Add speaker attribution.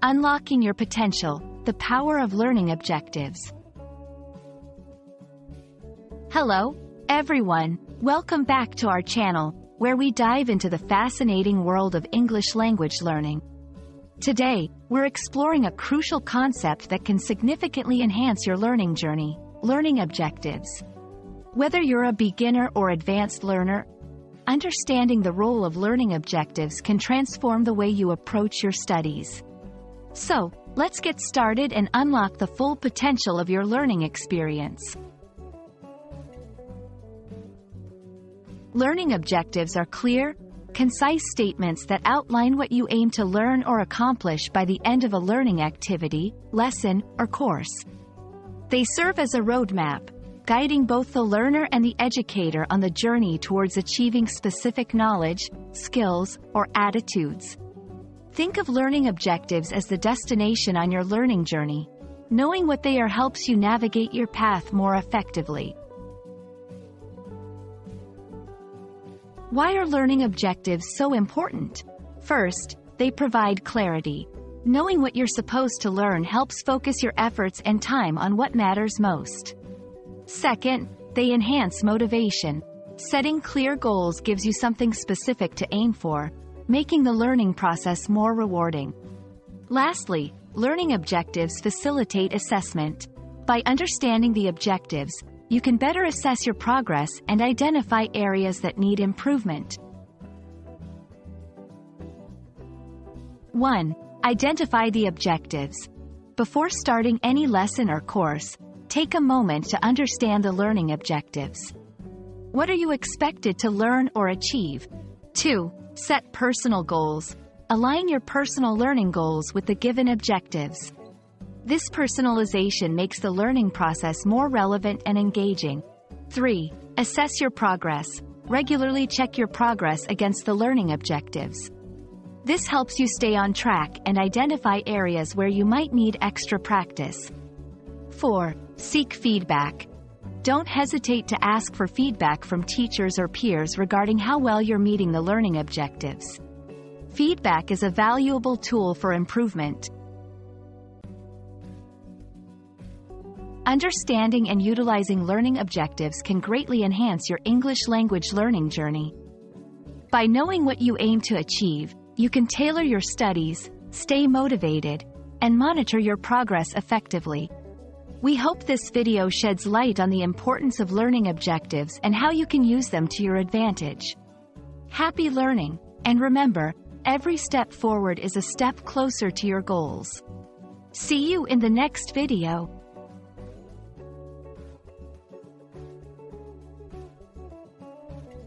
Speaker 1: Unlocking your potential, the power of learning objectives. Hello, everyone. Welcome back to our channel, where we dive into the fascinating world of English language learning. Today, we're exploring a crucial concept that can significantly enhance your learning journey: learning objectives. Whether you're a beginner or advanced learner, understanding the role of learning objectives can transform the way you approach your studies. So, let's get started and unlock the full potential of your learning experience. Learning objectives are clear, concise statements that outline what you aim to learn or accomplish by the end of a learning activity, lesson, or course. They serve as a roadmap, guiding both the learner and the educator on the journey towards achieving specific knowledge, skills, or attitudes. Think of learning objectives as the destination on your learning journey. Knowing what they are helps you navigate your path more effectively. Why are learning objectives so important? First, they provide clarity. Knowing what you're supposed to learn helps focus your efforts and time on what matters most. Second, they enhance motivation. Setting clear goals gives you something specific to aim for, making the learning process more rewarding. Lastly, learning objectives facilitate assessment. By understanding the objectives, you can better assess your progress and identify areas that need improvement. 1. Identify the objectives. Before starting any lesson or course, take a moment to understand the learning objectives. What are you expected to learn or achieve? 2. Set personal goals. Align your personal learning goals with the given objectives. This personalization makes the learning process more relevant and engaging. 3. Assess your progress. Regularly check your progress against the learning objectives. This helps you stay on track and identify areas where you might need extra practice. 4. Seek feedback. Don't hesitate to ask for feedback from teachers or peers regarding how well you're meeting the learning objectives. Feedback is a valuable tool for improvement. Understanding and utilizing learning objectives can greatly enhance your English language learning journey. By knowing what you aim to achieve, you can tailor your studies, stay motivated, and monitor your progress effectively. We hope this video sheds light on the importance of learning objectives and how you can use them to your advantage. Happy learning, and remember, every step forward is a step closer to your goals. See you in the next video.